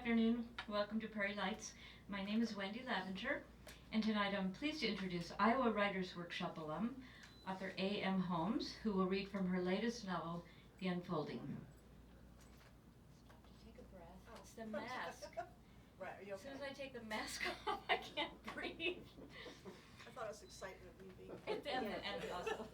afternoon. Welcome to Prairie Lights. My name is Wendy Lavenger, and tonight I'm pleased to introduce Iowa Writers Workshop alum, author A.M. Holmes, who will read from her latest novel, The Unfolding. Take a breath. It's the mask. Right, are you As okay? soon as I take the mask off, I can't breathe. I thought it was excitement of me being And also.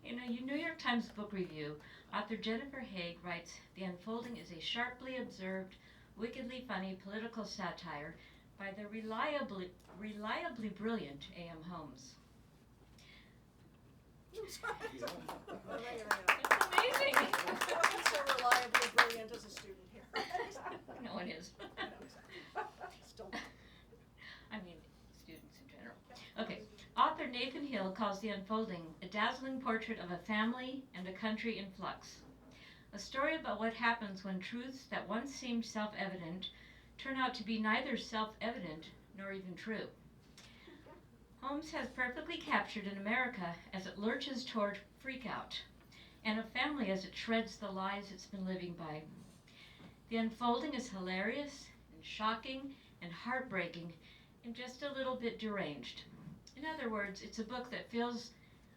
In a New York Times book review, author Jennifer Haig writes, The Unfolding is a sharply observed, wickedly funny political satire by the reliably brilliant A.M. Holmes. I'm sorry. It's amazing. I wasn't so reliably brilliant as a student here. No one is. I know, exactly. Still. I mean, students in general. Okay. Author Nathan Hill calls The Unfolding a dazzling portrait of a family and a country in flux. A story about what happens when truths that once seemed self-evident turn out to be neither self-evident nor even true. Holmes has perfectly captured an America as it lurches toward freakout, and a family as it shreds the lies it's been living by. The Unfolding is hilarious and shocking and heartbreaking and just a little bit deranged. In other words, it's a book that feels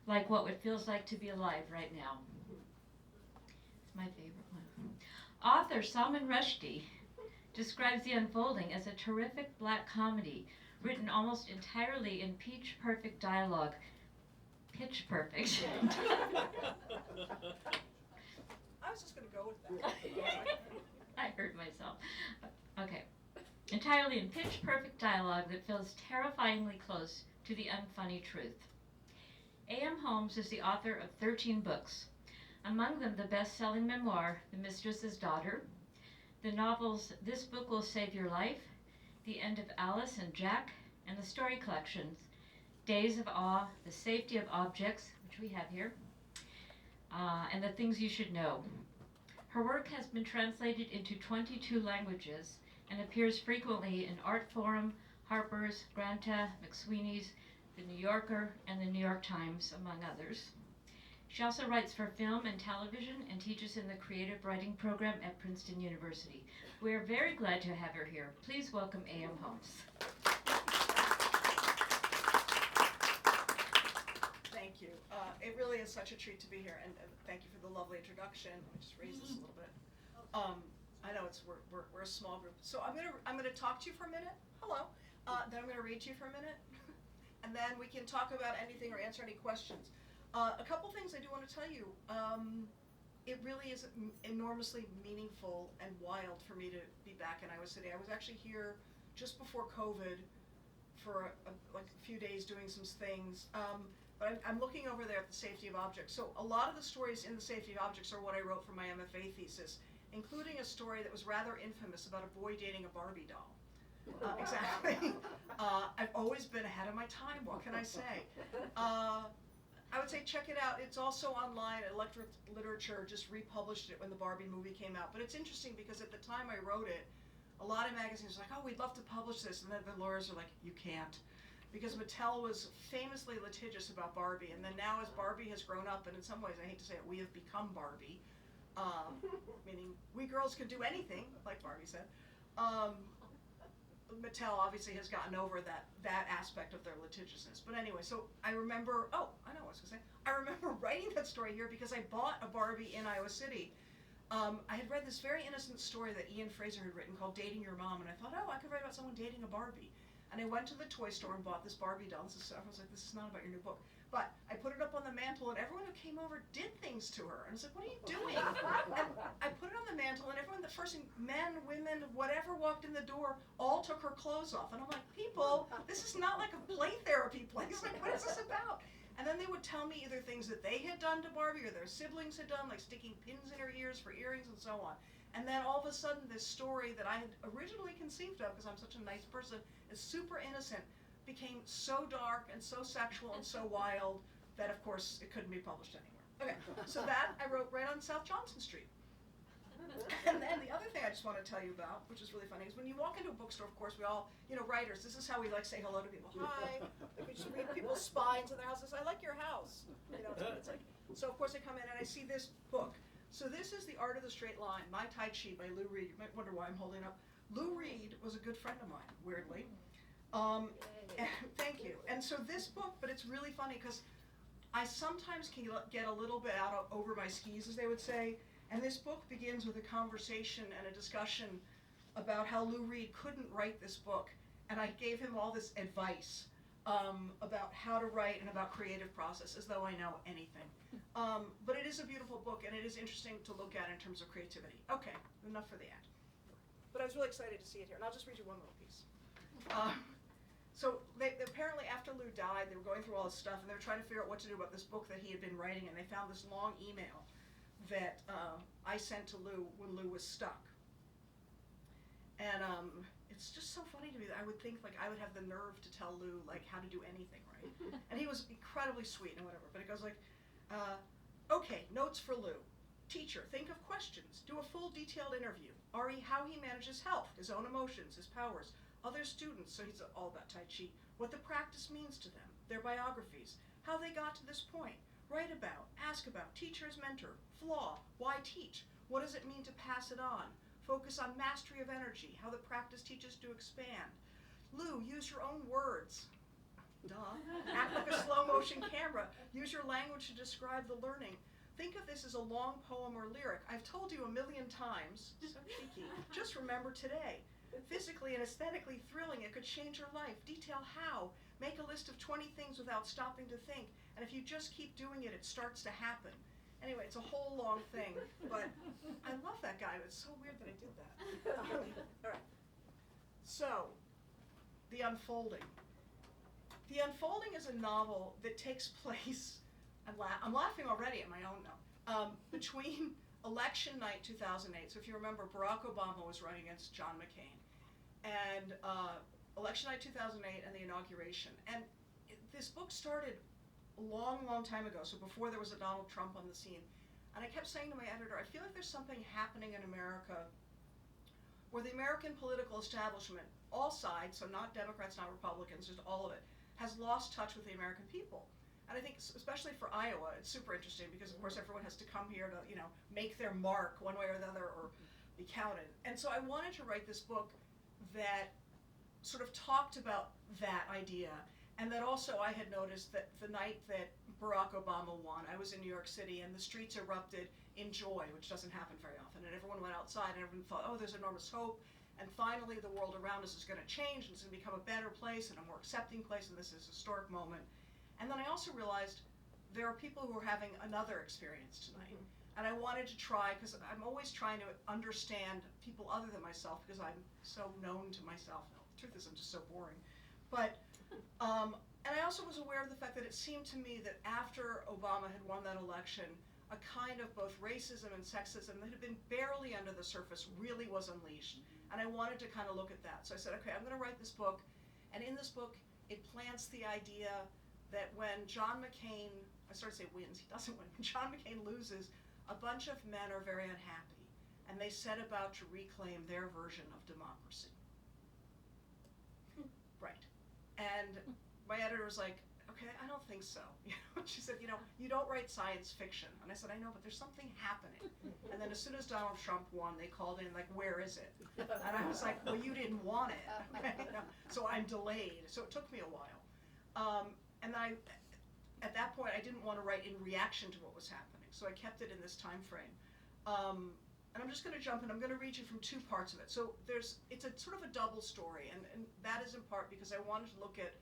like what it feels like to be alive right now. It's my favorite one. Author Salman Rushdie describes The Unfolding as a terrific black comedy written almost entirely in pitch-perfect dialogue. Pitch perfect. I was just going to go with that. I heard myself. Okay. Entirely in pitch-perfect dialogue that feels terrifyingly close to the unfunny truth. A.M. Holmes is the author of 13 books, among them the best-selling memoir, The Mistress's Daughter, the novels This Book Will Save Your Life, The End of Alice and Jack, and the story collections Days of Awe, The Safety of Objects, which we have here, and The Things You Should Know. Her work has been translated into 22 languages and appears frequently in Artforum, Harper's, Granta, McSweeney's, The New Yorker, and The New York Times, among others. She also writes for film and television and teaches in the creative writing program at Princeton University. We are very glad to have her here. Please welcome A.M. Holmes. Thank you. It really is such a treat to be here, and thank you for the lovely introduction. Let me just raise this a little bit. I know we're a small group, so I'm gonna talk to you for a minute. Hello. Then I'm gonna read to you for a minute, and then we can talk about anything or answer any questions. A couple things I do want to tell you. It really is enormously meaningful and wild for me to be back in Iowa City. I was actually here just before COVID for like a few days doing some things. But I'm looking over there at the safety of objects. So a lot of the stories in the safety of objects are what I wrote for my MFA thesis, including a story that was rather infamous about a boy dating a Barbie doll. Exactly. I've always been ahead of my time, what can I say? I would say check it out. It's also online. Electric Literature just republished it when the Barbie movie came out. But it's interesting because at the time I wrote it, a lot of magazines were like, oh, we'd love to publish this. And then the lawyers are like, you can't. Because Mattel was famously litigious about Barbie. And then now as Barbie has grown up, and in some ways, I hate to say it, we have become Barbie, meaning we girls could do anything, like Barbie said. Mattel obviously has gotten over that aspect of their litigiousness. But anyway, so I remember, I know what I was going to say. I remember writing that story here because I bought a Barbie in Iowa City. I had read this very innocent story that Ian Fraser had written called Dating Your Mom, and I thought, I could write about someone dating a Barbie. And I went to the toy store and bought this Barbie doll. I was like, this is not about your new book. But I put it up on the mantle, and everyone who came over did things to her. And I was like, what are you doing? And I put it on the mantle, and everyone, the first thing, men, women, whatever walked in the door, all took her clothes off. And I'm like, people, this is not like a play therapy place. Like, what is this about? And then they would tell me either things that they had done to Barbie or their siblings had done, like sticking pins in her ears for earrings and so on. And then all of a sudden, this story that I had originally conceived of, because I'm such a nice person, is super innocent, became so dark and so sexual and so wild that, of course, it couldn't be published anywhere. Okay, so that I wrote right on South Johnson Street. And then the other thing I just want to tell you about, which is really funny, is when you walk into a bookstore, of course, we all, writers, this is how we like say hello to people. Hi. We just read people's spines in their houses. I like your house. It's like, so of course I come in and I see this book So this is The Art of the Straight Line, My Tai Chi by Lou Reed. You might wonder why I'm holding up. Lou Reed was a good friend of mine, weirdly. Thank you. And so this book, but it's really funny because I sometimes can get a little bit over my skis, as they would say, and this book begins with a conversation and a discussion about how Lou Reed couldn't write this book, and I gave him all this advice about how to write and about creative process, as though I know anything. But it is a beautiful book, and it is interesting to look at in terms of creativity. Okay, enough for the end. But I was really excited to see it here, and I'll just read you one little piece. So they apparently, after Lou died, they were going through all this stuff, and they were trying to figure out what to do about this book that he had been writing, and they found this long email that I sent to Lou when Lou was stuck. And it's just so funny to me that I would think like I would have the nerve to tell Lou like how to do anything, right? And he was incredibly sweet and whatever, but it goes like, okay, notes for Lou. Teacher, think of questions. Do a full detailed interview. Ari, how he manages health, his own emotions, his powers. Other students, so he's all about Tai Chi. What the practice means to them. Their biographies. How they got to this point. Write about, ask about, teacher as mentor. Flaw, why teach? What does it mean to pass it on? Focus on mastery of energy. How the practice teaches to expand. Lou, use your own words. Duh. Act like a slow motion camera. Use your language to describe the learning. Think of this as a long poem or lyric. I've told you 1,000,000 times. So cheeky. Just remember today. Physically and aesthetically thrilling, it could change your life. Detail how. Make a list of 20 things without stopping to think. And if you just keep doing it, it starts to happen. Anyway, it's a whole long thing, but I love that guy. It's so weird that I did that. All right. So, The Unfolding. The Unfolding is a novel that takes place, I'm laughing already at my own note, between election night 2008. So if you remember, Barack Obama was running against John McCain. And election night 2008 and the inauguration. And this book started a long, long time ago, so before there was a Donald Trump on the scene. And I kept saying to my editor, I feel like there's something happening in America where the American political establishment, all sides, so not Democrats, not Republicans, just all of it, has lost touch with the American people. And I think, especially for Iowa, it's super interesting because, of course, everyone has to come here to, make their mark one way or the other or be counted. And so I wanted to write this book that sort of talked about that idea, and that also I had noticed that the night that Barack Obama won, I was in New York City, and the streets erupted in joy, which doesn't happen very often, and everyone went outside, and everyone thought, oh, there's enormous hope, and finally the world around us is going to change, and it's going to become a better place, and a more accepting place, and this is a historic moment. And then I also realized there are people who are having another experience tonight. And I wanted to try, because I'm always trying to understand people other than myself, because I'm so known to myself. No, the truth is I'm just so boring. But, and I also was aware of the fact that it seemed to me that after Obama had won that election, a kind of both racism and sexism that had been barely under the surface really was unleashed. And I wanted to kind of look at that. So I said, okay, I'm going to write this book. And in this book, it plants the idea that when John McCain, I started to say wins, he doesn't win, when John McCain loses, a bunch of men are very unhappy, and they set about to reclaim their version of democracy. Right. And my editor was like, okay, I don't think so. She said, you don't write science fiction. And I said, I know, but there's something happening. And then as soon as Donald Trump won, they called in like, where is it? And I was like, well, you didn't want it. So I'm delayed. So it took me a while. And at that point, I didn't want to write in reaction to what was happening, so I kept it in this time frame. And I'm just going to jump in. I'm going to read you from two parts of it. So it's a sort of a double story, and that is in part because I wanted to look at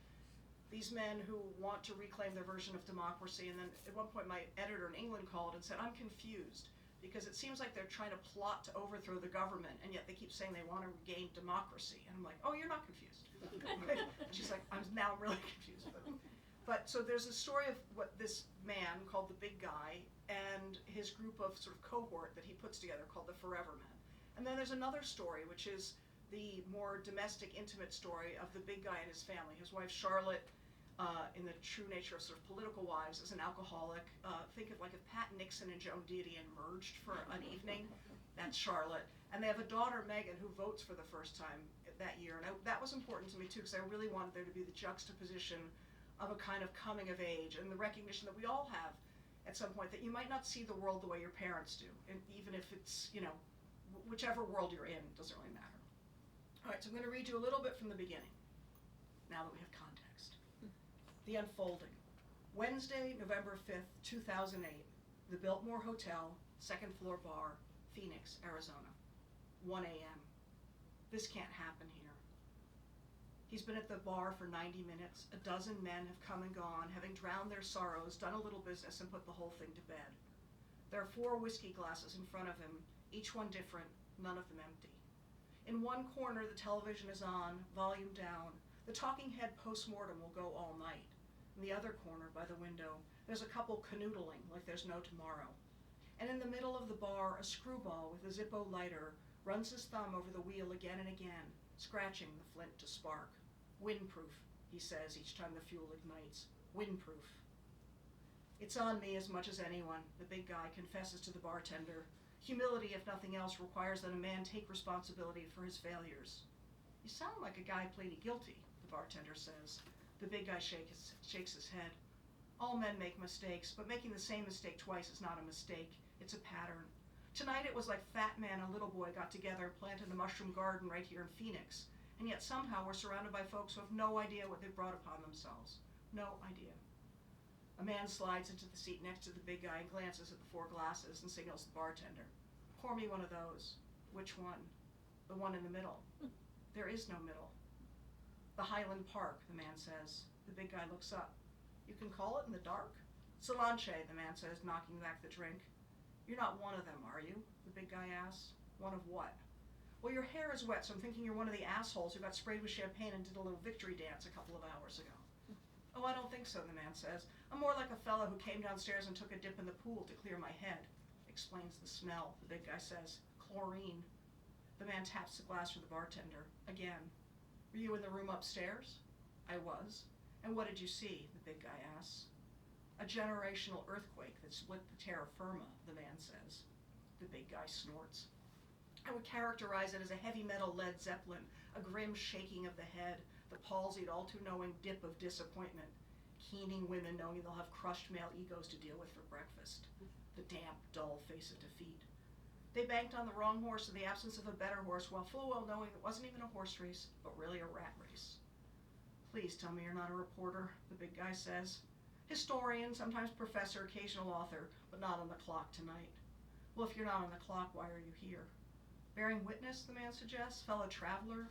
these men who want to reclaim their version of democracy, and then at one point my editor in England called and said, I'm confused, because it seems like they're trying to plot to overthrow the government, and yet they keep saying they want to regain democracy. And I'm like, oh, you're not confused. And she's like, I'm really confused. But so there's a story of what this man called the Big Guy and his group of sort of cohort that he puts together called the Forever Men. And then there's another story, which is the more domestic, intimate story of the Big Guy and his family. His wife Charlotte, in the true nature of sort of political wives, is an alcoholic. Think of like if Pat Nixon and Joan Didion merged for an evening, that's Charlotte. And they have a daughter, Megan, who votes for the first time that year. And that was important to me too, because I really wanted there to be the juxtaposition of a kind of coming of age and the recognition that we all have at some point that you might not see the world the way your parents do, and even if it's, you know, whichever world you're in, it doesn't really matter. All right, so I'm going to read you a little bit from the beginning, now that we have context. The Unfolding. Wednesday, November 5th, 2008, the Biltmore Hotel, second floor bar, Phoenix, Arizona, 1 a.m. This can't happen here. He's been at the bar for 90 minutes. A dozen men have come and gone, having drowned their sorrows, done a little business, and put the whole thing to bed. There are 4 whiskey glasses in front of him, each one different, none of them empty. In one corner, the television is on, volume down. The talking head post-mortem will go all night. In the other corner, by the window, there's a couple canoodling like there's no tomorrow. And in the middle of the bar, a screwball with a Zippo lighter runs his thumb over the wheel again and again, scratching the flint to spark. Windproof, he says each time the fuel ignites. Windproof. It's on me as much as anyone, the big guy confesses to the bartender. Humility, if nothing else, requires that a man take responsibility for his failures. You sound like a guy pleading guilty, the bartender says. The big guy shakes his head. All men make mistakes, but making the same mistake twice is not a mistake. It's a pattern. Tonight it was like Fat Man and Little Boy got together and planted a mushroom garden right here in Phoenix. And yet somehow we're surrounded by folks who have no idea what they've brought upon themselves. No idea. A man slides into the seat next to the big guy and glances at the 4 glasses and signals the bartender. Pour me one of those. Which one? The one in the middle. There is no middle. The Highland Park, the man says. The big guy looks up. You can call it in the dark? Solanche, the man says, knocking back the drink. You're not one of them, are you? The big guy asks. One of what? Well, your hair is wet, so I'm thinking you're one of the assholes who got sprayed with champagne and did a little victory dance a couple of hours ago. Oh, I don't think so, the man says. I'm more like a fellow who came downstairs and took a dip in the pool to clear my head. Explains the smell, the big guy says. Chlorine. The man taps the glass for the bartender. Again. Were you in the room upstairs? I was. And what did you see? The big guy asks. A generational earthquake that split the terra firma, the man says. The big guy snorts. I would characterize it as a heavy metal Led Zeppelin, a grim shaking of the head, the palsied, all-too-knowing dip of disappointment, keening women knowing they'll have crushed male egos to deal with for breakfast, the damp, dull face of defeat. They banked on the wrong horse in the absence of a better horse, while full well knowing it wasn't even a horse race, but really a rat race. Please tell me you're not a reporter, the big guy says. Historian, sometimes professor, occasional author, but not on the clock tonight. Well, if you're not on the clock, why are you here? Bearing witness, the man suggests, fellow traveler.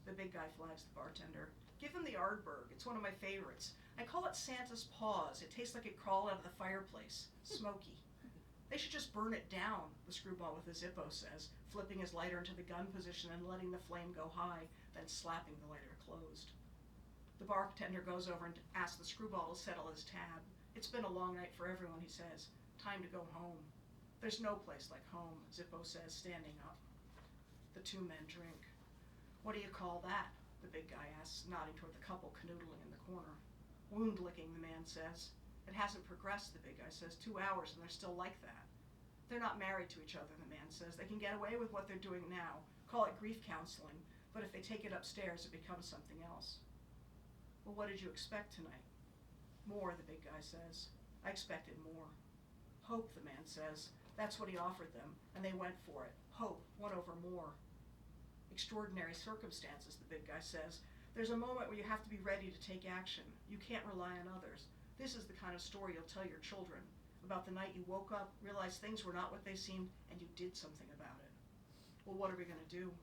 The big guy flags the bartender. Give him the Ardbeg. It's one of my favorites. I call it Santa's paws. It tastes like it crawled out of the fireplace. Smoky. They should just burn it down, the screwball with the Zippo says, flipping his lighter into the gun position and letting the flame go high, then slapping the lighter closed. The bartender goes over and asks the screwball to settle his tab. It's been a long night for everyone, he says. Time to go home. There's no place like home, Zippo says, standing up. The 2 men drink. What do you call that? The big guy asks, nodding toward the couple canoodling in the corner. Wound licking, the man says. It hasn't progressed, the big guy says. 2 hours and they're still like that. They're not married to each other, the man says. They can get away with what they're doing now. Call it grief counseling. But if they take it upstairs, it becomes something else. Well, what did you expect tonight? More, the big guy says. I expected more. Hope, the man says. That's what he offered them, and they went for it. Hope, won over more. Extraordinary circumstances, the big guy says. There's a moment where you have to be ready to take action. You can't rely on others. This is the kind of story you'll tell your children, about the night you woke up, realized things were not what they seemed, and you did something about it. Well, what are we going to do?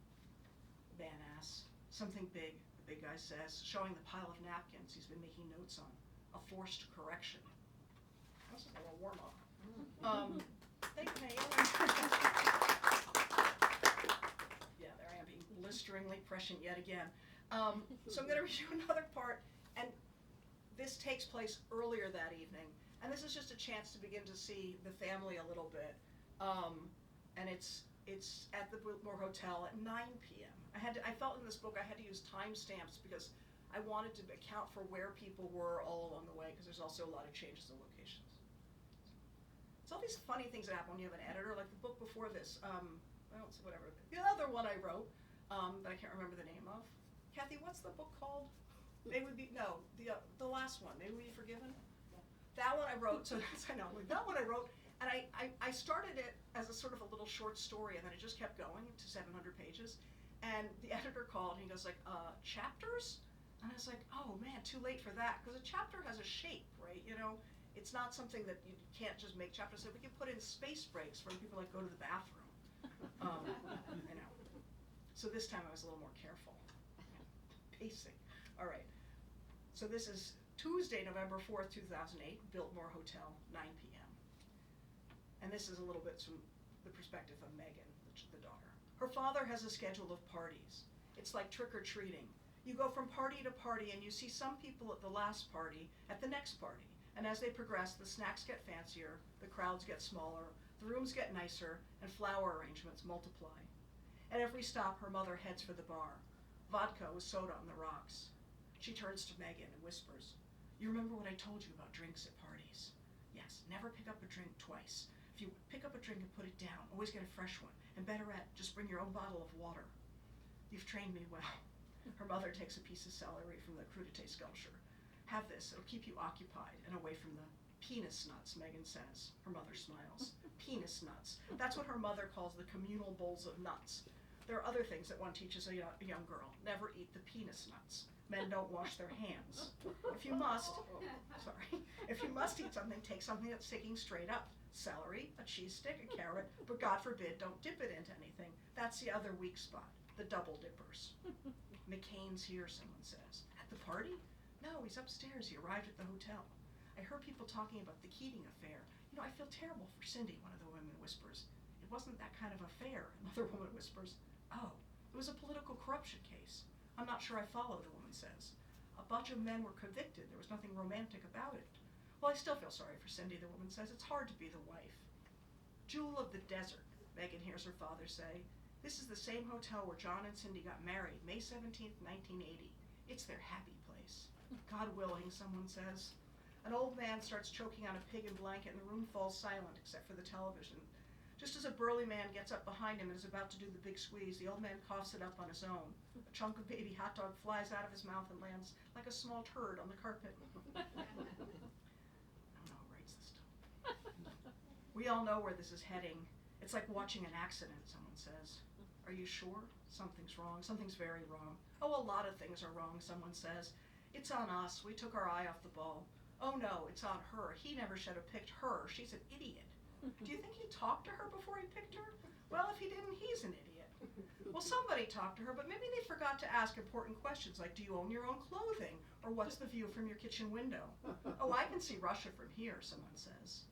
The man asks. Something big, the big guy says, showing the pile of napkins he's been making notes on. A forced correction. That's a little warm-up. Thank you, Yeah, there I am being blisteringly prescient yet again. So I'm going to read you another part, and this takes place earlier that evening, and this is just a chance to begin to see the family a little bit. And it's at the Biltmore Hotel at 9 p.m. I felt in this book I had to use timestamps because I wanted to account for where people were all along the way, because there's also a lot of changes in locations. It's all these funny things that happen when you have an editor, like the book before this, well, it's whatever. The other one I wrote, that I can't remember the name of. Kathy, what's the book called? The last one, May We Be Forgiven? That one I wrote, so I know, like, that one I wrote, and I started it as a sort of a little short story, and then it just kept going to 700 pages. And the editor called, and he goes like, chapters? And I was like, oh man, too late for that, because a chapter has a shape, right? You know, it's not something that you can't just make chapters. So we can put in space breaks for when people like go to the bathroom, you know. So this time I was a little more careful. Pacing. All right. So this is Tuesday, November 4th, 2008, Biltmore Hotel, 9 p.m. And this is a little bit from the perspective of Megan, the daughter. Her father has a schedule of parties. It's like trick-or-treating. You go from party to party and you see some people at the last party at the next party. And as they progress, the snacks get fancier, the crowds get smaller, the rooms get nicer, and flower arrangements multiply. At every stop, her mother heads for the bar. Vodka with soda on the rocks. She turns to Megan and whispers, "You remember what I told you about drinks at parties? Yes, never pick up a drink twice. If you pick up a drink and put it down, always get a fresh one. And better yet, just bring your own bottle of water. You've trained me well." Her mother takes a piece of celery from the crudité sculpture. "Have this, it'll keep you occupied and away from the penis nuts," Megan says. Her mother smiles. Penis nuts. That's what her mother calls the communal bowls of nuts. There are other things that one teaches a young girl. Never eat the penis nuts. Men don't wash their hands. If you must eat something, take something that's sticking straight up. Celery, a cheese stick, a carrot, but God forbid, don't dip it into anything. That's the other weak spot, the double dippers. "McCain's here," someone says. "At the party?" "No, he's upstairs. He arrived at the hotel. I heard people talking about the Keating affair. You know, I feel terrible for Cindy," one of the women whispers. "It wasn't that kind of affair," another woman whispers. "Oh, it was a political corruption case. I'm not sure I follow," the woman says. "A bunch of men were convicted. There was nothing romantic about it." "Well, I still feel sorry for Cindy," the woman says. "It's hard to be the wife." "Jewel of the desert," Megan hears her father say. "This is the same hotel where John and Cindy got married, May 17th, 1980. It's their happy place." "God willing," someone says. An old man starts choking on a pig and blanket, and the room falls silent except for the television. Just as a burly man gets up behind him and is about to do the big squeeze, the old man coughs it up on his own. A chunk of baby hot dog flies out of his mouth and lands like a small turd on the carpet. I don't know who writes this stuff. "We all know where this is heading. It's like watching an accident," someone says. "Are you sure?" "Something's wrong. Something's very wrong." "Oh, a lot of things are wrong," someone says. "It's on us. We took our eye off the ball." "Oh no, it's on her. He never should have picked her. She's an idiot." "Do you think he talked to her before he picked her?" "Well, if he didn't, he's an idiot." "Well, somebody talked to her, but maybe they forgot to ask important questions like, do you own your own clothing? Or what's the view from your kitchen window?" "Oh, I can see Russia from here," someone says.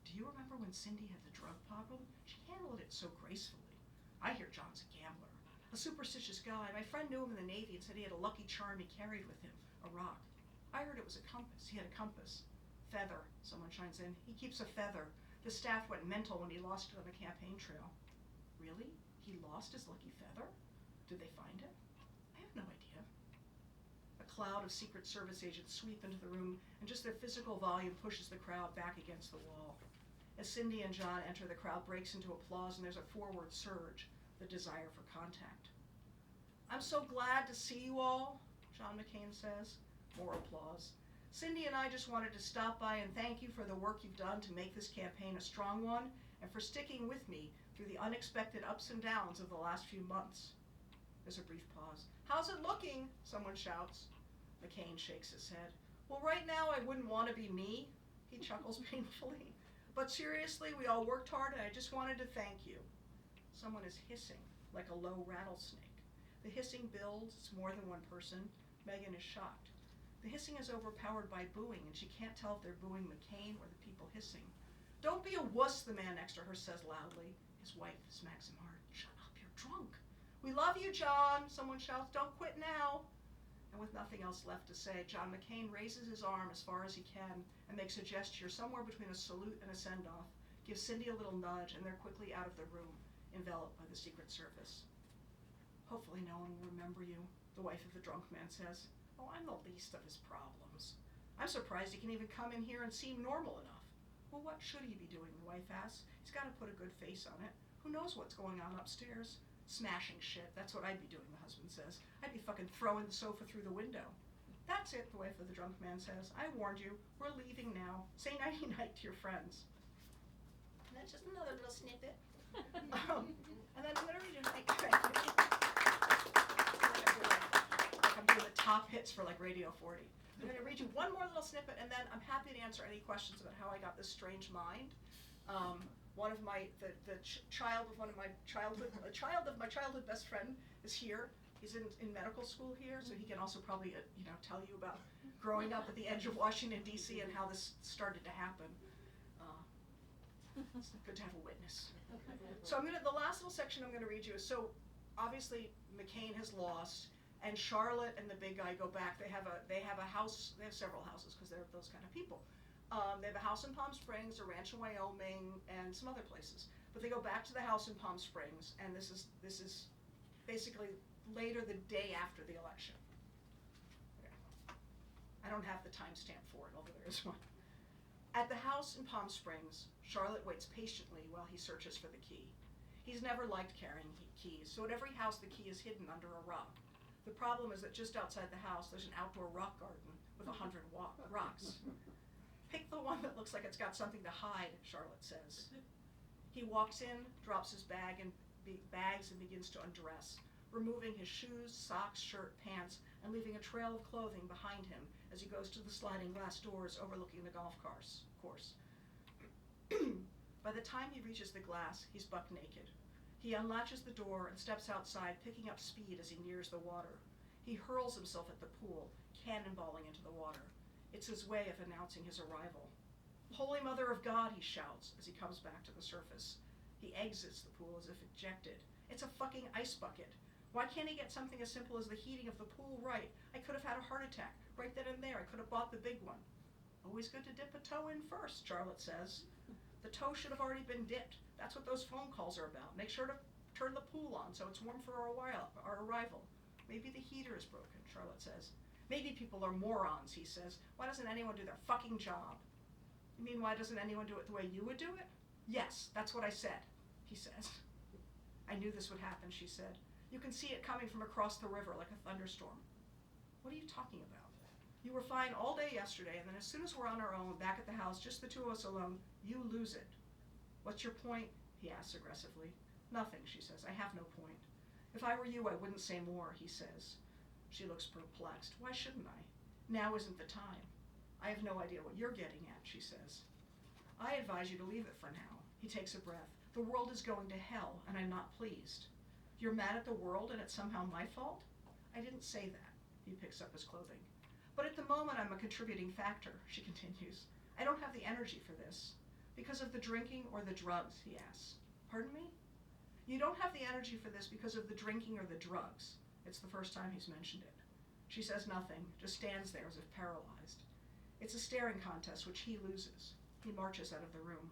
"Do you remember when Cindy had the drug problem? She handled it so gracefully." "I hear John's a gambler. A superstitious guy. My friend knew him in the Navy and said he had a lucky charm he carried with him, a rock. I heard it was a compass. He had a compass." "Feather," someone chimes in. "He keeps a feather. The staff went mental when he lost it on the campaign trail." "Really? He lost his lucky feather? Did they find it?" "I have no idea." A cloud of Secret Service agents sweep into the room, and just their physical volume pushes the crowd back against the wall. As Cindy and John enter, the crowd breaks into applause, and there's a forward surge, the desire for contact. "I'm so glad to see you all," John McCain says. More applause. "Cindy and I just wanted to stop by and thank you for the work you've done to make this campaign a strong one, and for sticking with me through the unexpected ups and downs of the last few months." There's a brief pause. "How's it looking?" someone shouts. McCain shakes his head. "Well, right now I wouldn't want to be me." He chuckles painfully. "But seriously, we all worked hard, and I just wanted to thank you." Someone is hissing, like a low rattlesnake. The hissing builds. It's more than one person. Megan is shocked. The hissing is overpowered by booing, and she can't tell if they're booing McCain or the people hissing. "Don't be a wuss," the man next to her says loudly. His wife smacks him hard. "Shut up, you're drunk." "We love you, John," someone shouts. "Don't quit now." And with nothing else left to say, John McCain raises his arm as far as he can and makes a gesture somewhere between a salute and a send-off, gives Cindy a little nudge, and they're quickly out of the room, enveloped by the Secret Service. "Hopefully no one will remember you," the wife of the drunk man says. "Oh, I'm the least of his problems. I'm surprised he can even come in here and seem normal enough." "Well, what should he be doing?" the wife asks. "He's got to put a good face on it. Who knows what's going on upstairs?" "Smashing shit. That's what I'd be doing," the husband says. "I'd be fucking throwing the sofa through the window." That's it, the wife of the drunk man says. I warned you. We're leaving now. Say nighty-night to your friends. And that's just another little snippet. And then I'm going to read you. Thank you. I'm doing the top hits for like Radio 40. I'm going to read you one more little snippet, and then I'm happy to answer any questions about how I got this strange mind. One of my child of my childhood best friend is here. He's in medical school here, so he can also probably tell you about growing up at the edge of Washington D.C. and how this started to happen. It's good to have a witness. So the last little section I'm going to read you is, so obviously McCain has lost, and Charlotte and the big guy go back. They have a house. They have several houses because they're those kind of people. They have a house in Palm Springs, a ranch in Wyoming, and some other places. But they go back to the house in Palm Springs, and this is basically later the day after the election. Okay. I don't have the timestamp for it, although there is one. At the house in Palm Springs, Charlotte waits patiently while he searches for the key. He's never liked carrying keys, so at every house the key is hidden under a rock. The problem is that just outside the house there's an outdoor rock garden with 100 rocks. Pick the one that looks like it's got something to hide, Charlotte says. He walks in, drops his bags and begins to undress, removing his shoes, socks, shirt, pants, and leaving a trail of clothing behind him as he goes to the sliding glass doors overlooking the golf course. By the time he reaches the glass, he's buck naked. He unlatches the door and steps outside, picking up speed as he nears the water. He hurls himself at the pool, cannonballing into the water. It's his way of announcing his arrival. Holy Mother of God, he shouts as he comes back to the surface. He exits the pool as if ejected. It's a fucking ice bucket. Why can't he get something as simple as the heating of the pool right? I could have had a heart attack right then and there. I could have bought the big one. Always good to dip a toe in first, Charlotte says. The toe should have already been dipped. That's what those phone calls are about. Make sure to turn the pool on so it's warm for our arrival. Maybe the heater is broken, Charlotte says. Maybe people are morons, he says. Why doesn't anyone do their fucking job? You mean why doesn't anyone do it the way you would do it? Yes, that's what I said, he says. I knew this would happen, she said. You can see it coming from across the river like a thunderstorm. What are you talking about? You were fine all day yesterday, and then as soon as we're on our own, back at the house, just the two of us alone, you lose it. What's your point? He asks aggressively. Nothing, she says. I have no point. If I were you, I wouldn't say more, he says. She looks perplexed. Why shouldn't I? Now isn't the time. I have no idea what you're getting at, she says. I advise you to leave it for now. He takes a breath. The world is going to hell, and I'm not pleased. You're mad at the world and it's somehow my fault? I didn't say that. He picks up his clothing. But at the moment I'm a contributing factor, she continues. I don't have the energy for this. Because of the drinking or the drugs, he asks. Pardon me? You don't have the energy for this because of the drinking or the drugs. It's the first time he's mentioned it. She says nothing, just stands there as if paralyzed. It's a staring contest, which he loses. He marches out of the room.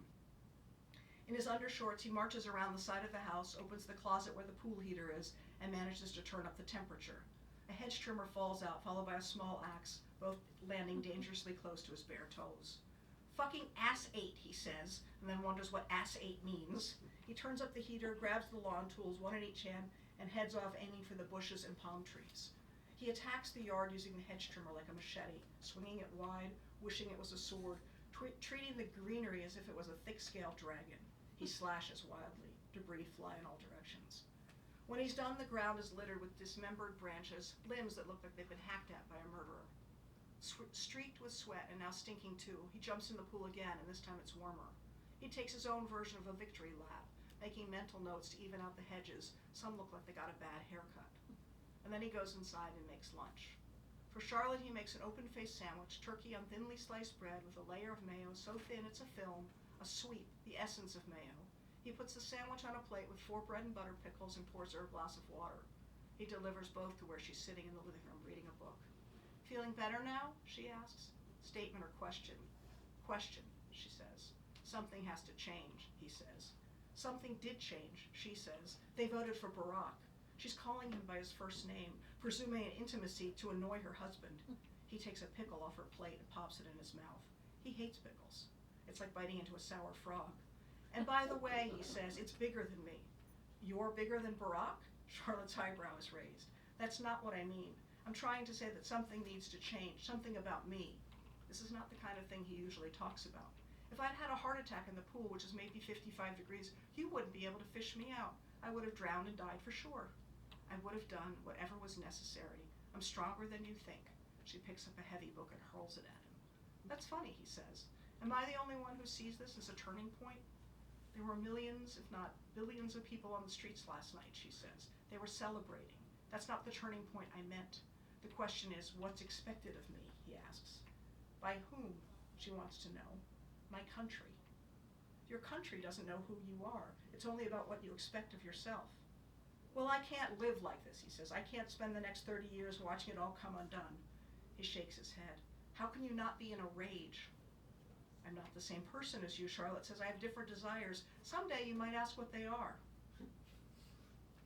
In his undershorts, he marches around the side of the house, opens the closet where the pool heater is, and manages to turn up the temperature. A hedge trimmer falls out, followed by a small axe, both landing dangerously close to his bare toes. Fucking ass-8, he says, and then wonders what ass-8 means. He turns up the heater, grabs the lawn tools, one in each hand, and heads off aiming for the bushes and palm trees. He attacks the yard using the hedge trimmer like a machete, swinging it wide, wishing it was a sword, treating the greenery as if it was a thick-scaled dragon. He slashes wildly. Debris fly in all directions. When he's done, the ground is littered with dismembered branches, limbs that look like they've been hacked at by a murderer. Streaked with sweat and now stinking too, he jumps in the pool again, and this time it's warmer. He takes his own version of a victory lap, making mental notes to even out the hedges. Some look like they got a bad haircut. And then he goes inside and makes lunch. For Charlotte, he makes an open-faced sandwich, turkey on thinly sliced bread with a layer of mayo so thin it's a film, a sweep, the essence of mayo. He puts the sandwich on a plate with 4 bread and butter pickles and pours her a glass of water. He delivers both to where she's sitting in the living room reading a book. Feeling better now? She asks. Statement or question? Question, she says. Something has to change, he says. Something did change, she says. They voted for Barack. She's calling him by his first name, presuming an intimacy to annoy her husband. He takes a pickle off her plate and pops it in his mouth. He hates pickles. It's like biting into a sour frog. And by the way, he says, it's bigger than me. You're bigger than Barack? Charlotte's eyebrow is raised. That's not what I mean. I'm trying to say that something needs to change, something about me. This is not the kind of thing he usually talks about. If I'd had a heart attack in the pool, which is maybe 55 degrees, you wouldn't be able to fish me out. I would have drowned and died for sure. I would have done whatever was necessary. I'm stronger than you think. She picks up a heavy book and hurls it at him. That's funny, he says. Am I the only one who sees this as a turning point? There were millions, if not billions of people on the streets last night, she says. They were celebrating. That's not the turning point I meant. The question is, what's expected of me, he asks. By whom, she wants to know. My country. Your country doesn't know who you are. It's only about what you expect of yourself. Well, I can't live like this, he says. I can't spend the next 30 years watching it all come undone. He shakes his head. How can you not be in a rage? I'm not the same person as you, Charlotte says. I have different desires. Someday you might ask what they are.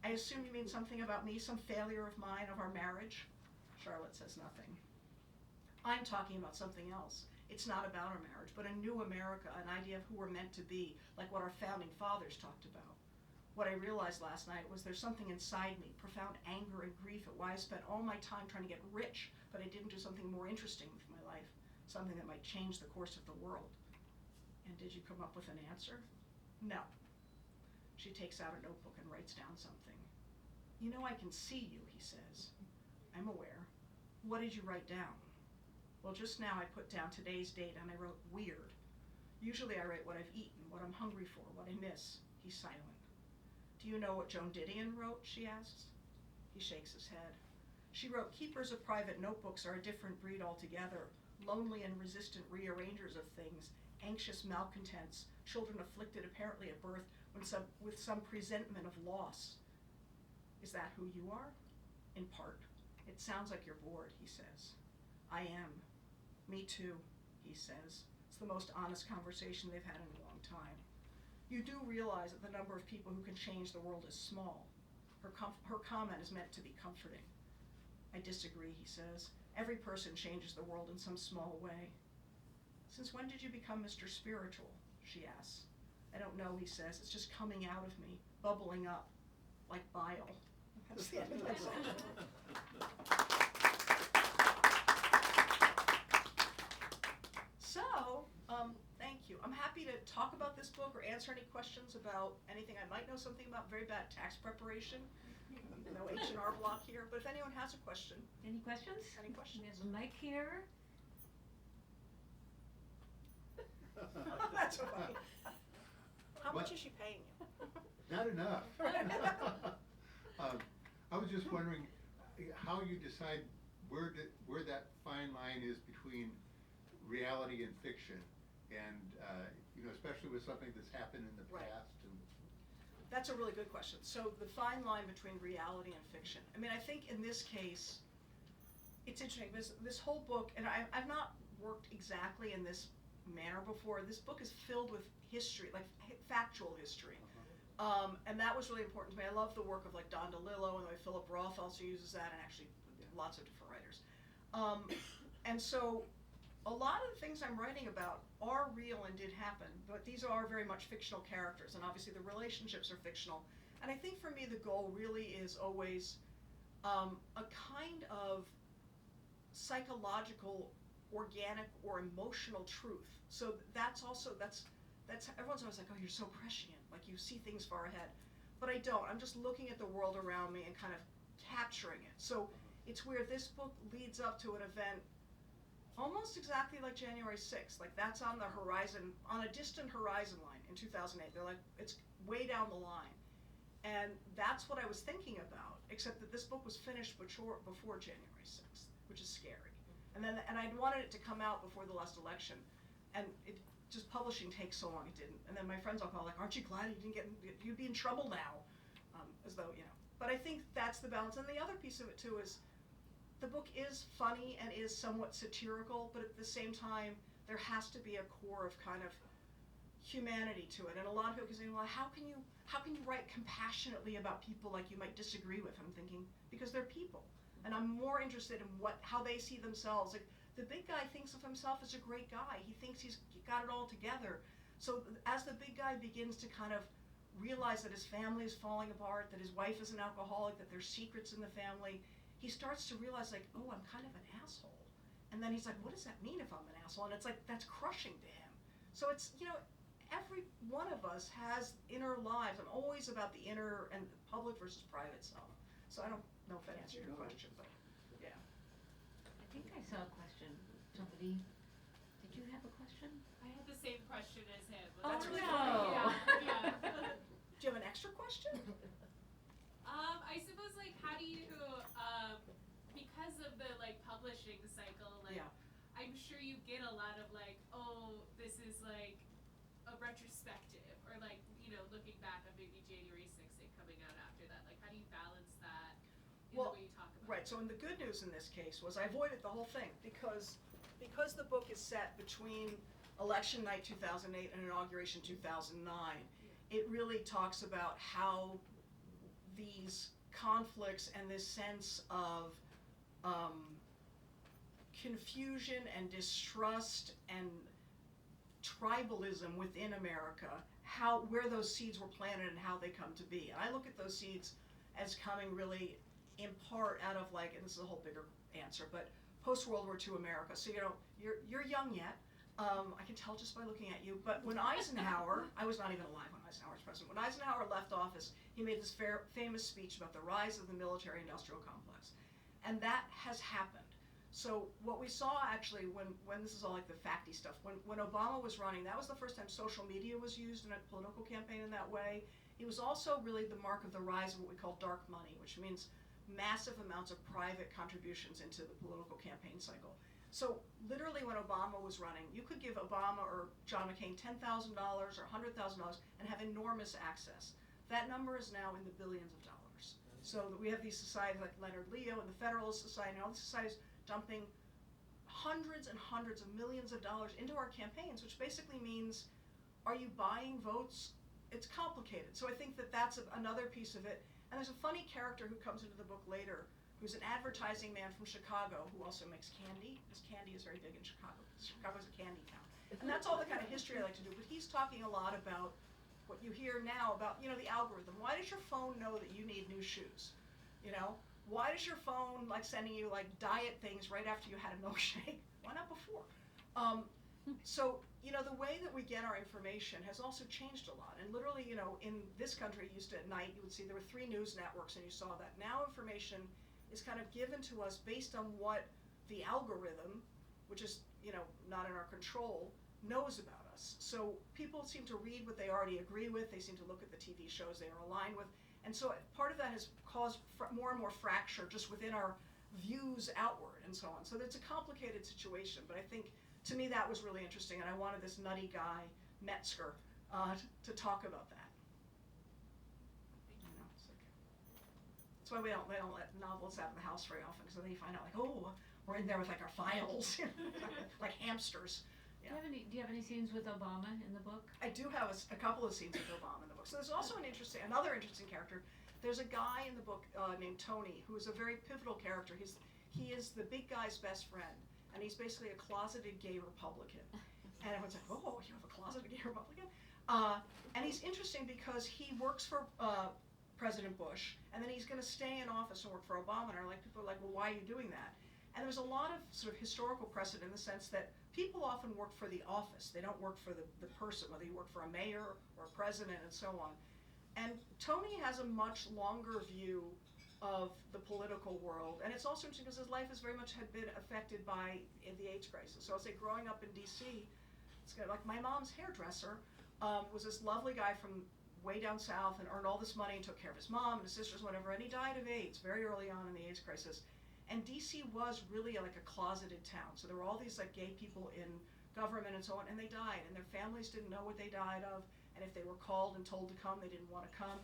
I assume you mean something about me, some failure of mine, of our marriage? Charlotte says nothing. I'm talking about something else. It's not about our marriage, but a new America, an idea of who we're meant to be, like what our founding fathers talked about. What I realized last night was there's something inside me, profound anger and grief at why I spent all my time trying to get rich, but I didn't do something more interesting with my life, something that might change the course of the world. And did you come up with an answer? No. She takes out a notebook and writes down something. You know, I can see you, he says. I'm aware. What did you write down? Well, just now I put down today's date and I wrote weird. Usually I write what I've eaten, what I'm hungry for, what I miss. He's silent. Do you know what Joan Didion wrote, she asks. He shakes his head. She wrote, keepers of private notebooks are a different breed altogether, lonely and resistant rearrangers of things, anxious malcontents, children afflicted apparently at birth with some presentiment of loss. Is that who you are? In part. It sounds like you're bored, he says. I am. Me too, he says. It's the most honest conversation they've had in a long time. You do realize that the number of people who can change the world is small. Her comment is meant to be comforting. I disagree, he says. Every person changes the world in some small way. Since when did you become Mr. Spiritual? She asks. I don't know, he says. It's just coming out of me, bubbling up, like bile. That's the end of that section. So, thank you. I'm happy to talk about this book or answer any questions about anything I might know something about. Very bad tax preparation. No H&R block here, but if anyone has a question. Any questions? Any questions? There's a mic here. That's so funny. How much What? is she paying you? Not enough. I was just wondering how you decide where that fine line is between reality and fiction, and especially with something that's happened in the Right. past. And That's a really good question. So the fine line between reality and fiction. I mean, I think in this case, it's interesting because this whole book, and I've not worked exactly in this manner before. This book is filled with history, like factual history. And that was really important to me. I love the work of like Don DeLillo and the way Philip Roth also uses that, and actually lots of different writers. And so a lot of the things I'm writing about are real and did happen, but these are very much fictional characters, and obviously the relationships are fictional. And I think for me the goal really is always a kind of psychological, organic, or emotional truth. So that's everyone's always like, oh, you're so prescient, like you see things far ahead. But I don't. I'm just looking at the world around me and kind of capturing it. So it's weird, this book leads up to an event almost exactly like January 6th. Like that's on the horizon, on a distant horizon line in 2008. They're like, it's way down the line. And that's what I was thinking about, except that this book was finished before January 6th, which is scary. And I wanted it to come out before the last election, and just publishing takes so long, it didn't. And then my friends all call like, aren't you glad you'd be in trouble now? As though, But I think that's the balance. And the other piece of it too is, the book is funny and is somewhat satirical, but at the same time, there has to be a core of kind of humanity to it. And a lot of people can say, well, how can you write compassionately about people like you might disagree with? I'm thinking, because they're people. And I'm more interested in how they see themselves. Like, the big guy thinks of himself as a great guy. He thinks he's got it all together. So as the big guy begins to kind of realize that his family is falling apart, that his wife is an alcoholic, that there's secrets in the family, he starts to realize like, oh, I'm kind of an asshole. And then he's like, what does that mean if I'm an asshole? And it's like, that's crushing to him. So it's, every one of us has inner lives. I'm always about the inner and public versus private self. So I don't know if that answered your question, but yeah. I think I saw a question. Somebody, did you have a question? I had the same question as him. Oh, That's really no. funny. Yeah. Do you have an extra question? I suppose like how do you because of the like publishing cycle, like Yeah. I'm sure you get a lot of like, oh, this is like a retrospective or like, looking back on maybe January 6th and coming out after that. Like how do you balance that in Well, the way you talk about Right, it? so and the good news in this case was I avoided the whole thing because the book is set between election night 2008 and inauguration 2009, it really talks about how these conflicts and this sense of confusion and distrust and tribalism within America, where those seeds were planted and how they come to be. And I look at those seeds as coming really in part out of like, and this is a whole bigger answer, but post World War II America. So you're young yet. I can tell just by looking at you. But when Eisenhower, I was not even alive when Eisenhower was president. When Eisenhower left office, he made this famous speech about the rise of the military-industrial complex, and that has happened. So what we saw actually when this is all like the facty stuff, when Obama was running, that was the first time social media was used in a political campaign in that way. It was also really the mark of the rise of what we call dark money, which means massive amounts of private contributions into the political campaign cycle. So literally when Obama was running, you could give Obama or John McCain $10,000 or $100,000 and have enormous access. That number is now in the billions of dollars. So that we have these societies like Leonard Leo and the Federalist Society and all these societies dumping hundreds and hundreds of millions of dollars into our campaigns, which basically means, are you buying votes? It's complicated. So I think that's another piece of it. And there's a funny character who comes into the book later, who's an advertising man from Chicago who also makes candy, because candy is very big in Chicago. Chicago's a candy town. And that's all the kind of history I like to do. But he's talking a lot about what you hear now about, the algorithm. Why does your phone know that you need new shoes? Why does your phone like sending you like diet things right after you had a milkshake? Why not before? So, the way that we get our information has also changed a lot. And literally, in this country, at night, you would see there were 3 news networks and you saw that. Now information is kind of given to us based on what the algorithm, which is, not in our control, knows about us. So people seem to read what they already agree with. They seem to look at the TV shows they are aligned with. And so part of that has caused more and more fracture just within our views outward and so on. So it's a complicated situation, but I think to me that was really interesting, and I wanted this nutty guy, Metzger, to talk about that. That's why we don't let novels out of the house very often, because then you find out like, oh, we're in there with like our files, like hamsters. Yeah. Do you have any scenes with Obama in the book? I do have a couple of scenes with Obama in the book. So there's also another interesting character. There's a guy in the book named Tony, who is a very pivotal character. He is the big guy's best friend, and he's basically a closeted gay Republican. And everyone's like, oh, you have a closeted gay Republican? And he's interesting because he works for President Bush, and then he's going to stay in office and work for Obama. And people are like, well, why are you doing that? And there's a lot of sort of historical precedent in the sense that people often work for the office. They don't work for the person, whether you work for a mayor or a president and so on. And Tony has a much longer view of the political world. And it's also interesting because his life has very much had been affected by the AIDS crisis. So I'll say growing up in DC, it's kind of like my mom's hairdresser was this lovely guy from way down south and earned all this money and took care of his mom and his sisters, whatever, and he died of AIDS very early on in the AIDS crisis. And DC was really like a closeted town. So there were all these like gay people in government and so on, and they died, and their families didn't know what they died of, and if they were called and told to come, they didn't want to come.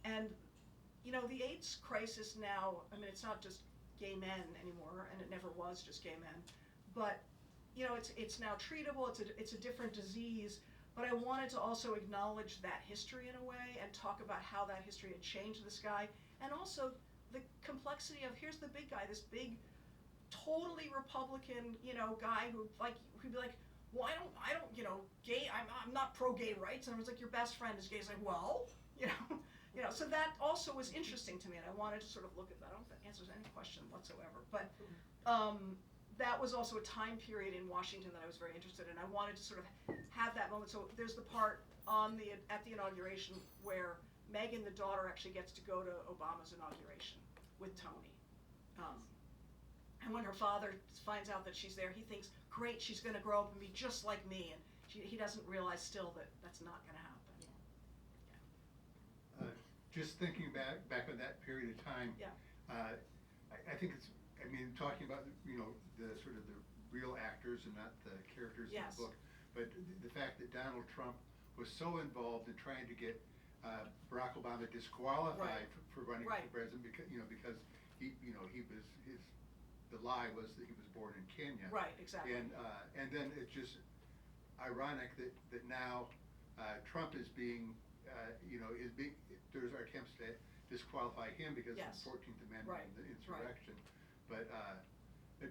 And, the AIDS crisis now, I mean, it's not just gay men anymore, and it never was just gay men, but, it's now treatable, it's a different disease, but I wanted to also acknowledge that history in a way and talk about how that history had changed this guy, and also the complexity of here's the big guy, this big, totally Republican, guy who'd be like, well, I don't, gay, I'm not pro-gay rights, and I was like, your best friend is gay. He's like, well, You know, so that also was interesting to me, and I wanted to sort of look at that. I don't know if that answers any question whatsoever, but that was also a time period in Washington that I was very interested in. I wanted to sort of have that moment. So there's the part at the inauguration where Meghan, the daughter, actually gets to go to Obama's inauguration with Tony. And when her father finds out that she's there, he thinks, great, she's going to grow up and be just like me. And he doesn't realize still that that's not going to happen. Just thinking back on that period of time. Yeah. I think it's, I mean, talking about, you know, the sort of the real actors and not the characters in Yes. the book, but the fact that Donald Trump was so involved in trying to get Barack Obama disqualified for running Right. for president because he was the lie was that he was born in Kenya. Right, exactly. And then it's just ironic that now Trump is being there's our attempts to disqualify him because Yes. of the 14th Amendment Right, and the right. insurrection. But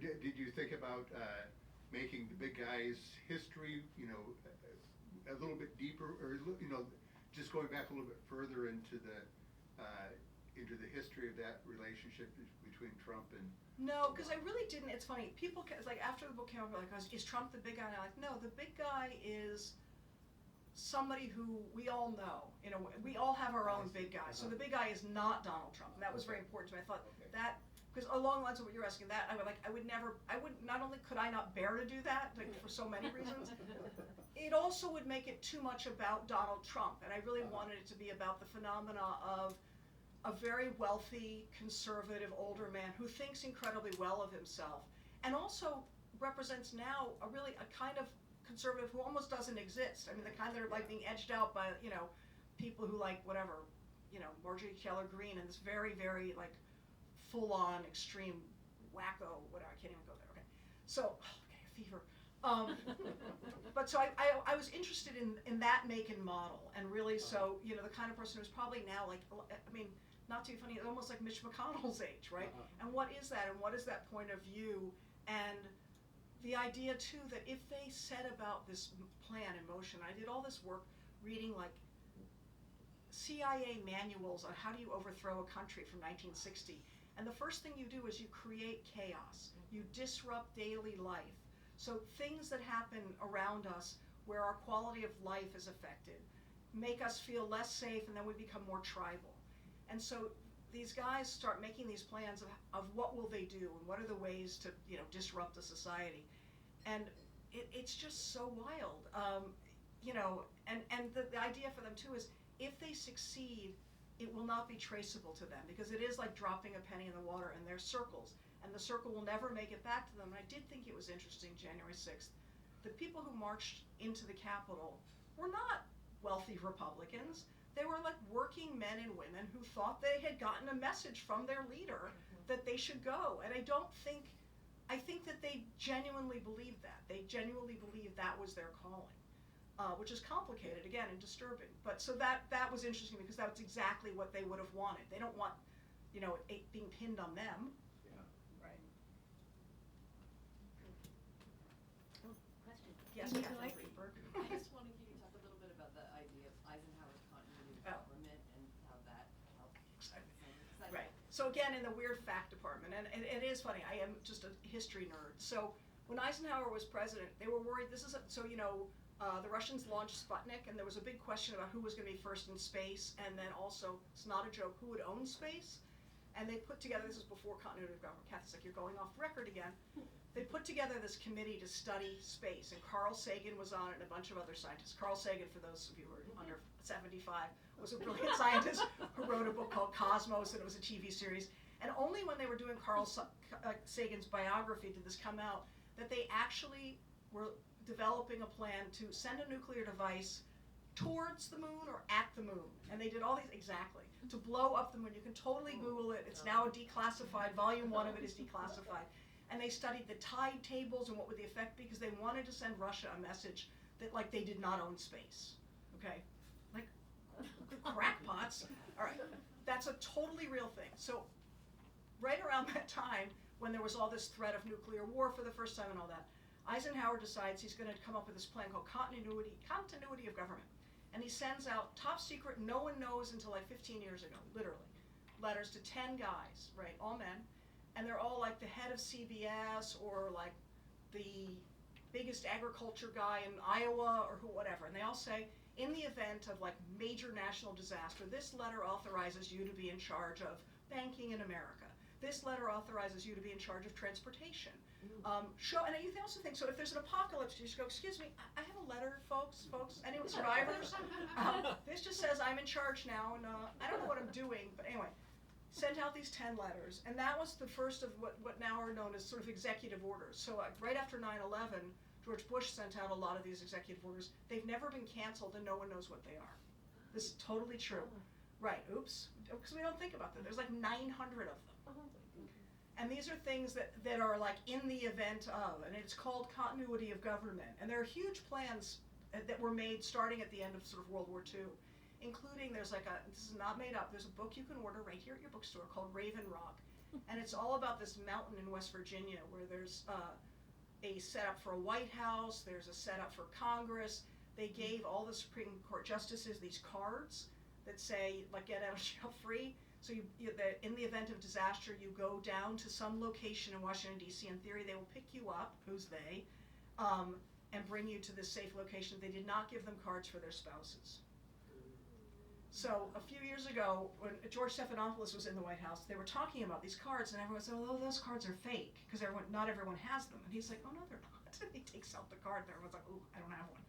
did you think about making the big guy's history, a little bit deeper, or just going back a little bit further into the history of that relationship between Trump and? No, because I really didn't. It's funny. People, it's like after the book came out, like, is Trump the big guy? And I'm like, no, the big guy is somebody who we all know. We all have our own big guy. So the big guy is not Donald Trump, and that was very important to me. I thought that, because along the lines of what you're asking, that I would not only could I not bear to do that, like, for so many reasons, it also would make it too much about Donald Trump, and I really wanted it to be about the phenomena of a very wealthy, conservative, older man who thinks incredibly well of himself, and also represents now a kind of conservative who almost doesn't exist. I mean, the kind that are like being edged out by, people who like whatever, Marjorie Taylor Greene, and this very, very like full-on extreme wacko, whatever, I can't even go there, okay. So, okay, a fever. But so I was interested in that make and model, and really so, the kind of person who's probably now like, I mean, not to be funny, almost like Mitch McConnell's age, right? And what is that, and what is that point of view, and the idea too that if they set about this plan in motion, I did all this work reading like CIA manuals on how do you overthrow a country from 1960, and the first thing you do is you create chaos, you disrupt daily life. So things that happen around us where our quality of life is affected make us feel less safe, and then we become more tribal. And so these guys start making these plans of what will they do and what are the ways to disrupt the society, and it's just so wild, and the idea for them too is if they succeed, it will not be traceable to them, because it is like dropping a penny in the water, and there's circles, and the circle will never make it back to them. And I did think it was interesting, January 6th, the people who marched into the Capitol were not wealthy Republicans. They were like working men and women who thought they had gotten a message from their leader that they should go. And I think that they genuinely believed that. They genuinely believed that was their calling, which is complicated, again, and disturbing. But so that was interesting, because that's exactly what they would have wanted. They don't want, it being pinned on them. Yeah. Right. Question. Yes, Would you Kathleen like- Greenberg. I just want to hear you talk a little bit about the idea of Eisenhower's continuity of government and how that helped. Right. So again, in the weird fact department, and it is funny, I am just a history nerd. So when Eisenhower was president, they were worried, the Russians launched Sputnik, and there was a big question about who was going to be first in space, and then also, it's not a joke, who would own space? And they put together, this is before continuity of government, Kathy's like, you're going off record again. They put together this committee to study space, and Carl Sagan was on it, and a bunch of other scientists. Carl Sagan, for those of you who are under 75, was a brilliant scientist who wrote a book called Cosmos, and it was a TV series. And only when they were doing Carl Sagan's biography did this come out, that they actually were developing a plan to send a nuclear device towards the moon or at the moon. And they did all these, exactly, to blow up the moon. You can totally Google it. It's now declassified. Volume 1 of it is declassified. And they studied the tide tables and what would the effect be, because they wanted to send Russia a message that, like, they did not own space. Okay? Like, crackpots. All right. That's a totally real thing. So right around that time, when there was all this threat of nuclear war for the first time and all that, Eisenhower decides he's going to come up with this plan called continuity of government. and he sends out top secret, no one knows until like 15 years ago, literally, letters to 10 guys, right, all men, and they're all like the head of CBS or like the biggest agriculture guy in Iowa or whatever, and they all say, in the event of like major national disaster, this letter authorizes you to be in charge of banking in America. This letter authorizes you to be in charge of transportation. And you can also think, so if there's an apocalypse, you just go, excuse me, I have a letter, folks, anyone, survivors? This just says I'm in charge now, and I don't know what I'm doing, but anyway, sent out these 10 letters, and that was the first of what now are known as sort of executive orders. So right after 9/11, George Bush sent out a lot of these executive orders. They've never been canceled, and no one knows what they are. This is totally true. Right, oops, because we don't think about that. There's like 900 of them. And these are things that are like in the event of, and it's called continuity of government. And there are huge plans that were made starting at the end of sort of World War II, including this is not made up, there's a book you can order right here at your bookstore called Raven Rock. And it's all about this mountain in West Virginia where there's a setup for a White House, there's a setup for Congress. They gave all the Supreme Court justices these cards that say, like, get out of jail free. So in the event of disaster, you go down to some location in Washington, D.C. In theory, they will pick you up, who's they, and bring you to this safe location. They did not give them cards for their spouses. So a few years ago, when George Stephanopoulos was in the White House, they were talking about these cards, and everyone said, oh, those cards are fake, because not everyone has them. And he's like, oh, no, they're not. And he takes out the card, and everyone's like, ooh, I don't have one.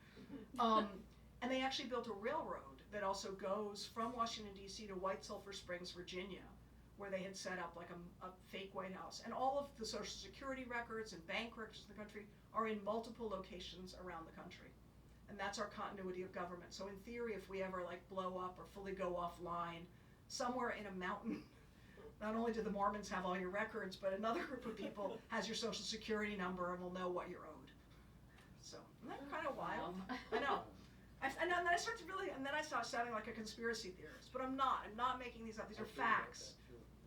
And they actually built a railroad that also goes from Washington, D.C. to White Sulphur Springs, Virginia, where they had set up like a fake White House. And all of the Social Security records and bank records in the country are in multiple locations around the country. And that's our continuity of government. So in theory, if we ever like blow up or fully go offline, somewhere in a mountain, not only do the Mormons have all your records, but another group of people has your Social Security number and will know what you're owed. So, isn't that kind of wild? I know. And then I start to really, and then I start sounding like a conspiracy theorist, but I'm not. I'm not making these up. These are facts.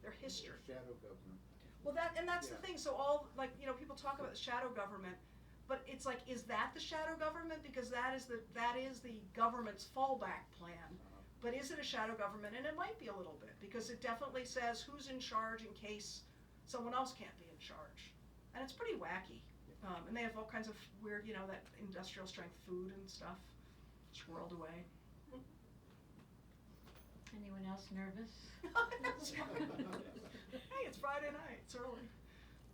They're history. Shadow government. Well, that's the thing. So all, like, people talk about the shadow government, but it's like, is that the shadow government? Because that is the government's fallback plan. But is it a shadow government? And it might be a little bit, because it definitely says who's in charge in case someone else can't be in charge. And it's pretty wacky. And they have all kinds of weird, that industrial strength food and stuff. Swirled away. Anyone else nervous? Hey, it's Friday night. It's early.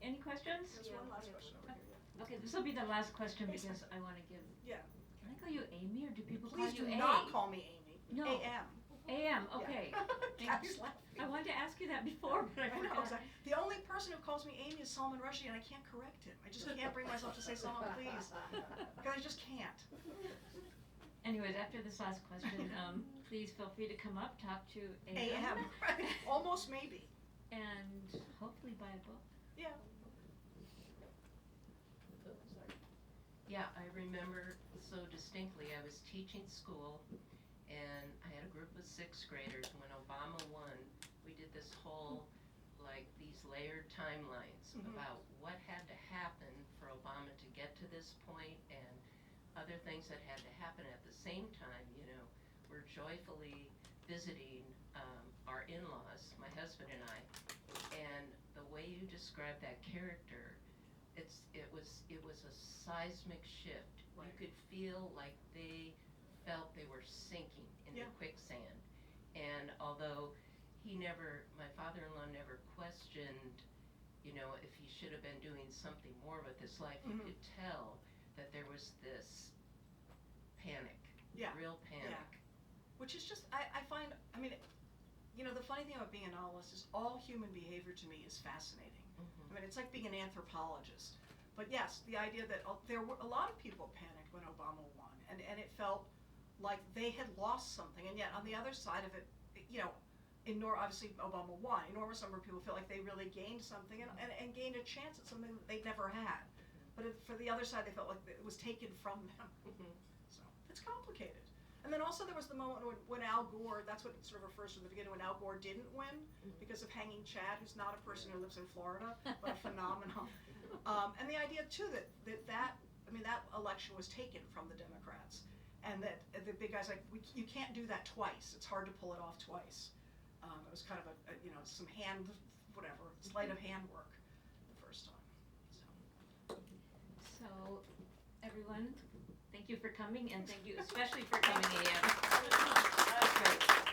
Any questions? There's one last question over here. Okay, this will be the last question Hey, because I want to give. Yeah. Can I call you Amy or do people Please call do you A? not call me Amy. No. A.M. AM, okay. Yeah. Kathy's laughing. I wanted to ask you that before, but I I know, forgot. exactly. The only person who calls me Amy is Salman Rushdie, and I can't correct him. I just can't bring myself to say Salman, please. Because I just can't. Anyways, after this last question, please feel free to come up, talk to AM. A.M. Right. Almost maybe. And hopefully buy a book. Yeah. Yeah, I remember so distinctly. I was teaching school, and I had a group of 6th graders. When Obama won, we did this whole, these layered timelines about what had to happen for Obama to get to this point, and other things that had to happen at the same time. We're joyfully visiting our in-laws, my husband and I, and the way you described that character, it was a seismic shift. Right. You could feel like they felt they were sinking into quicksand. And although my father-in-law never questioned, if he should have been doing something more with his life, you could tell that there was this panic, real panic. Yeah. Which is just, I find, the funny thing about being a novelist is all human behavior to me is fascinating. It's like being an anthropologist. But yes, the idea that there were a lot of people panicked when Obama won, and it felt like they had lost something, and yet on the other side of it, obviously Obama won. Enormous number of people feel like they really gained something and gained a chance at something that they'd never had. But for the other side, they felt like it was taken from them. So it's complicated. And then also there was the moment when Al Gore, that's what it sort of refers to in the beginning, when Al Gore didn't win because of Hanging Chad, who's not a person who lives in Florida, but a phenomenon. And the idea too that election was taken from the Democrats. and that the big guy's like, you can't do that twice. It's hard to pull it off twice. It was kind of some hand, whatever, sleight of hand work the first time. So, everyone, thank you for coming, and thank you especially for coming, Ian. That's great.